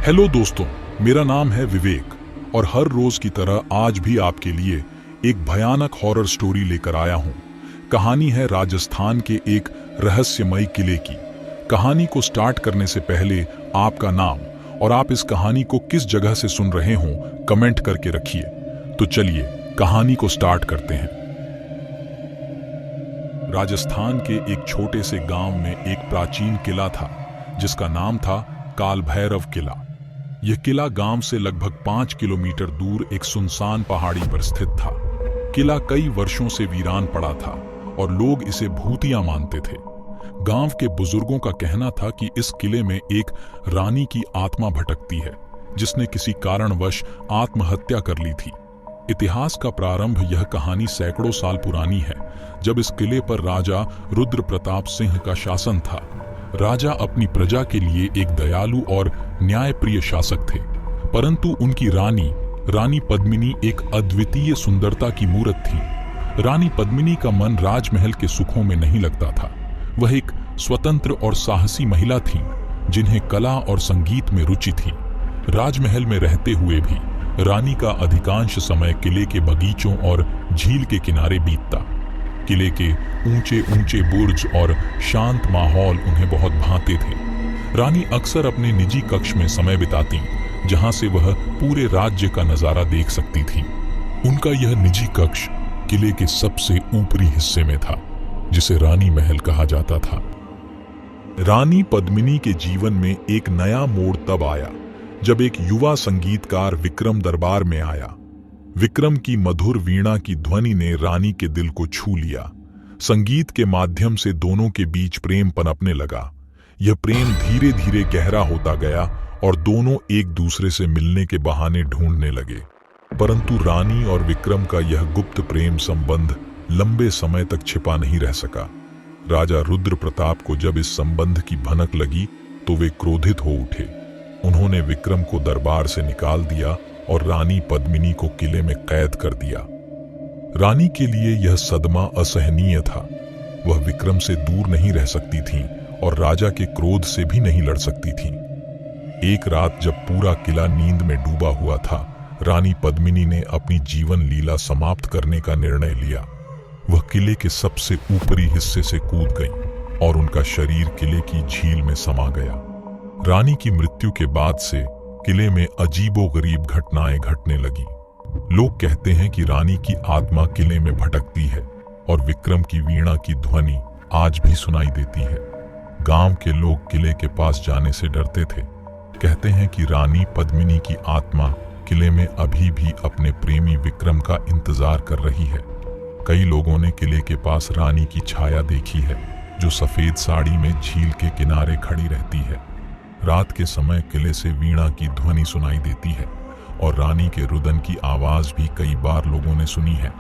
Hello दोस्तों, मेरा नाम है विवेक और हर रोज की तरह आज भी आपके लिए एक भयानक हॉरर स्टोरी लेकर आया हूं। कहानी है राजस्थान के एक रहस्यमयी किले की। कहानी को स्टार्ट करने से पहले आपका नाम और आप इस कहानी को किस जगह से सुन रहे हो कमेंट करके रखिए। तो चलिए कहानी को स्टार्ट करते हैं। राजस्थान के एक छोटे से गांव में एक प्राचीन किला था जिसका नाम था काल भैरव किला। यह किला गांव से लगभग 5 किलोमीटर दूर एक सुनसान पहाड़ी पर स्थित था। किला कई वर्षों से वीरान पड़ा था और लोग इसे भूतिया मानते थे। गांव के बुजुर्गों का कहना था कि इस किले में एक रानी की आत्मा भटकती है जिसने किसी कारणवश आत्महत्या कर ली थी। इतिहास का प्रारंभ यह कहानी सैकड़ों साल पुरानी है, जब इस किले पर राजा रुद्र प्रताप सिंह का शासन था। राजा अपनी प्रजा के लिए एक दयालु और न्यायप्रिय शासक थे, परंतु उनकी रानी पद्मिनी एक अद्वितीय सुंदरता की मूरत थी। रानी पद्मिनी का मन राजमहल के सुखों में नहीं लगता था। वह एक स्वतंत्र और साहसी महिला थी जिन्हें कला और संगीत में रुचि थी। राजमहल में रहते हुए भी रानी का अधिकांश समय किले के बगीचों और झील के किनारे बीतता। किले के ऊंचे ऊंचे बुर्ज और शांत माहौल उन्हें बहुत भाते थे। रानी अक्सर अपने निजी कक्ष में समय बिताती, जहां से वह पूरे राज्य का नजारा देख सकती थी। उनका यह निजी कक्ष किले के सबसे ऊपरी हिस्से में था, जिसे रानी महल कहा जाता था। रानी पद्मिनी के जीवन में एक नया मोड़ तब आया जब एक युवा संगीतकार विक्रम दरबार में आया। विक्रम की मधुर वीणा की ध्वनि ने रानी के दिल को छू लिया। संगीत के माध्यम से दोनों के बीच प्रेम पनपने लगा। यह प्रेम धीरे धीरे गहरा होता गया और दोनों एक दूसरे से मिलने के बहाने ढूंढने लगे। परंतु रानी और विक्रम का यह गुप्त प्रेम संबंध लंबे समय तक छिपा नहीं रह सका। राजा रुद्र प्रताप को जब इस संबंध की भनक लगी तो वे क्रोधित हो उठे। उन्होंने विक्रम को दरबार से निकाल दिया और रानी पद्मिनी को किले में कैद कर दिया। रानी के लिए यह सदमा असहनीय था। वह विक्रम से दूर नहीं रह सकती थी और राजा के क्रोध से भी नहीं लड़ सकती थी। एक रात जब पूरा किला नींद में डूबा हुआ था, रानी पद्मिनी ने अपनी जीवन लीला समाप्त करने का निर्णय लिया। वह किले के सबसे ऊपरी हिस्से से कूद गई और उनका शरीर किले की झील में समा गया। रानी की मृत्यु के बाद से किले में अजीबोगरीब घटनाएं घटने लगी। लोग कहते हैं कि रानी की आत्मा किले में भटकती है और विक्रम की वीणा की ध्वनि आज भी सुनाई देती है। गांव के लोग किले के पास जाने से डरते थे। कहते हैं कि रानी पद्मिनी की आत्मा किले में अभी भी अपने प्रेमी विक्रम का इंतजार कर रही है। कई लोगों ने किले के पास रानी की छाया देखी है, जो सफेद साड़ी में झील के किनारे खड़ी रहती है। रात के समय किले से वीणा की ध्वनि सुनाई देती है और रानी के रुदन की आवाज भी कई बार लोगों ने सुनी है।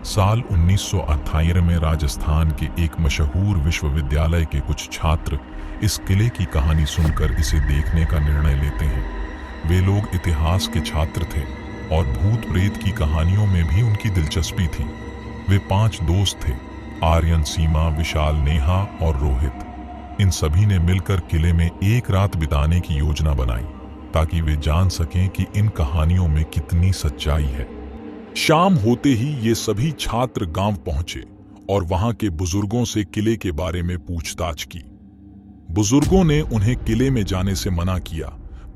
साल 1978 में राजस्थान के एक मशहूर विश्वविद्यालय के कुछ छात्र इस किले की कहानी सुनकर इसे देखने का निर्णय लेते हैं। वे लोग इतिहास के छात्र थे और भूत प्रेत की कहानियों में भी उनकी दिलचस्पी थी। वे 5 दोस्त थे, आर्यन, सीमा, विशाल, नेहा और रोहित। इन सभी ने मिलकर किले में एक रात बिताने की योजना बनाई ताकि वे जान सकें कि इन कहानियों में कितनी सच्चाई है। शाम होते ही ये सभी छात्र गांव पहुंचे और वहां के बुजुर्गों से किले के बारे में पूछताछ की। बुजुर्गों ने उन्हें किले में जाने से मना किया,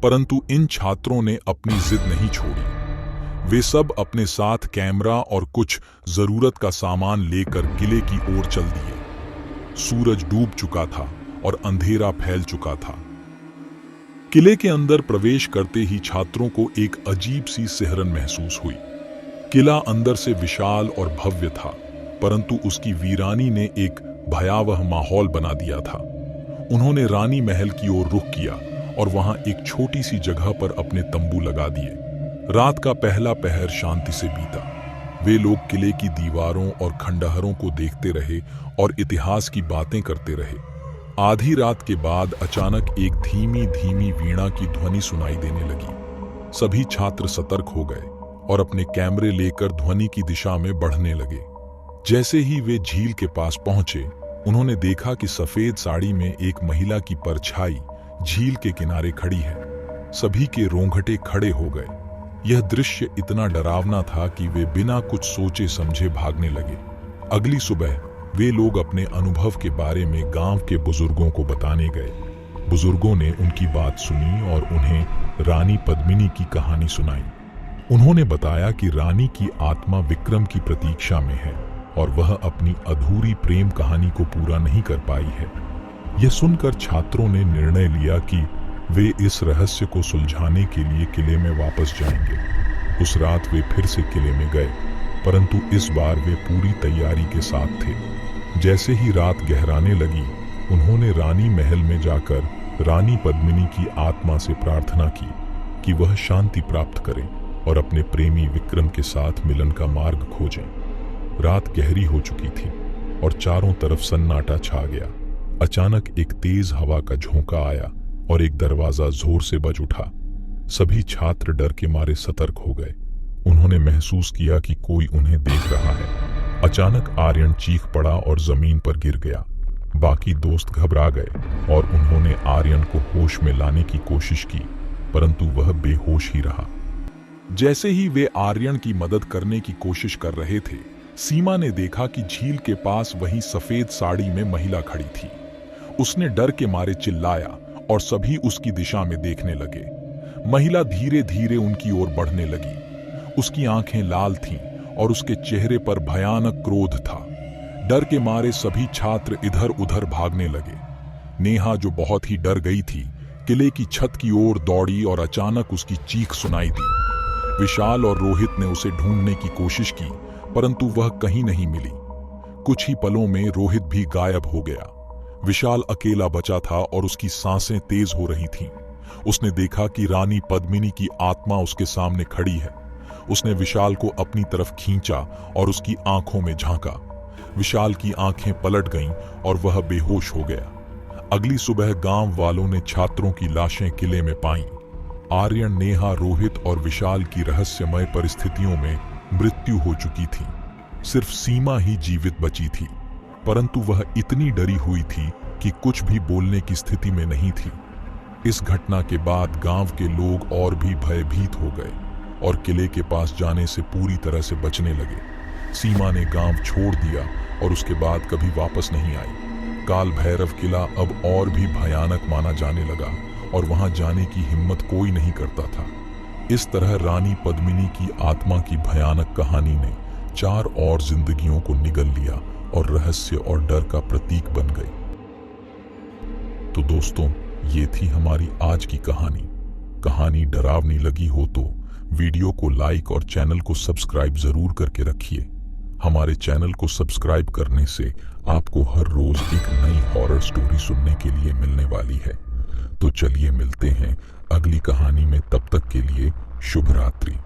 परंतु इन छात्रों ने अपनी जिद नहीं छोड़ी। वे सब अपने साथ कैमरा और कुछ जरूरत का सामान लेकर किले की ओर चल दिए। सूरज डूब चुका था और अंधेरा फैल चुका था। किले के अंदर प्रवेश करते ही छात्रों को एक अजीब सी सिहरन महसूस हुई। किला अंदर से विशाल और भव्य था, परंतु उसकी वीरानी ने एक भयावह माहौल बना दिया था। उन्होंने रानी महल की ओर रुख किया और वहां एक छोटी सी जगह पर अपने तंबू लगा दिए। रात का पहला पहर शांति से बीता। वे लोग किले की दीवारों और खंडहरों को देखते रहे और इतिहास की बातें करते रहे। आधी रात के बाद अचानक एक धीमी धीमी वीणा की ध्वनि सुनाई देने लगी। सभी छात्र सतर्क हो गए और अपने कैमरे लेकर ध्वनि की दिशा में बढ़ने लगे। जैसे ही वे झील के पास पहुंचे, उन्होंने देखा कि सफेद साड़ी में एक महिला की परछाई झील के किनारे खड़ी है। सभी के रोंगटे खड़े हो गए। यह दृश्य इतना डरावना था कि वे बिना कुछ सोचे समझे भागने लगे। अगली सुबह वे लोग अपने अनुभव के बारे में गांव के बुजुर्गों को बताने गए। बुजुर्गों ने उनकी बात सुनी और उन्हें रानी पद्मिनी की कहानी सुनाई। उन्होंने बताया कि रानी की आत्मा विक्रम की प्रतीक्षा में है और वह अपनी अधूरी प्रेम कहानी को पूरा नहीं कर पाई है। यह सुनकर छात्रों ने निर्णय लिया कि वे इस रहस्य को सुलझाने के लिए किले में वापस जाएंगे। उस रात वे फिर से किले में गए, परंतु इस बार वे पूरी तैयारी के साथ थे। जैसे ही रात गहराने लगी, उन्होंने रानी महल में जाकर रानी पद्मिनी की आत्मा से प्रार्थना की कि वह शांति प्राप्त करे और अपने प्रेमी विक्रम के साथ मिलन का मार्ग खोजें। रात गहरी हो चुकी थी और चारों तरफ सन्नाटा छा गया। अचानक एक तेज हवा का झोंका आया और एक दरवाजा जोर से बज उठा। सभी छात्र डर के मारे सतर्क हो गए। उन्होंने महसूस किया कि कोई उन्हें देख रहा है। अचानक आर्यन चीख पड़ा और जमीन पर गिर गया। बाकी दोस्त घबरा गए और उन्होंने आर्यन को होश में लाने की कोशिश की, परंतु वह बेहोश ही रहा। जैसे ही वे आर्यन की मदद करने की कोशिश कर रहे थे, सीमा ने देखा कि झील के पास वही सफेद साड़ी में महिला खड़ी थी। उसने डर के मारे चिल्लाया और सभी उसकी दिशा में देखने लगे। महिला धीरे धीरे उनकी ओर बढ़ने लगी। उसकी आंखें लाल थीं और उसके चेहरे पर भयानक क्रोध था। डर के मारे सभी छात्र इधर उधर भागने लगे। नेहा, जो बहुत ही डर गई थी, किले की छत की ओर दौड़ी और अचानक उसकी चीख सुनाई दी। विशाल और रोहित ने उसे ढूंढने की कोशिश की, परंतु वह कहीं नहीं मिली। कुछ ही पलों में रोहित भी गायब हो गया। विशाल अकेला बचा था और उसकी सांसें तेज हो रही थीं। उसने देखा कि रानी पद्मिनी की आत्मा उसके सामने खड़ी है। उसने विशाल को अपनी तरफ खींचा और उसकी आंखों में झांका। विशाल की आंखें पलट गईं और वह बेहोश हो गया। अगली सुबह गांव वालों ने छात्रों की लाशें किले में पाईं। आर्यन, नेहा, रोहित और विशाल की रहस्यमय परिस्थितियों में मृत्यु हो चुकी थी। सिर्फ सीमा ही जीवित बची थी, परंतु वह इतनी डरी हुई थी कि कुछ भी बोलने की स्थिति में नहीं थी। इस घटना के बाद गांव के लोग और भी भयभीत हो गए और किले के पास जाने से पूरी तरह से बचने लगे। सीमा ने गांव छोड़ दिया और उसके बाद कभी वापस नहीं आई। काल भैरव किला अब और भी भयानक माना जाने लगा और वहां जाने की हिम्मत कोई नहीं करता था। इस तरह रानी पद्मिनी की आत्मा की भयानक कहानी ने 4 और जिंदगियों को निगल लिया और रहस्य और डर का प्रतीक बन गई। तो दोस्तों, ये थी हमारी आज की कहानी। कहानी डरावनी लगी हो तो वीडियो को लाइक और चैनल को सब्सक्राइब जरूर करके रखिए। हमारे चैनल को सब्सक्राइब करने से आपको हर रोज एक नई हॉरर स्टोरी सुनने के लिए मिलने वाली है। तो चलिए मिलते हैं अगली कहानी में। तब तक के लिए शुभ रात्रि।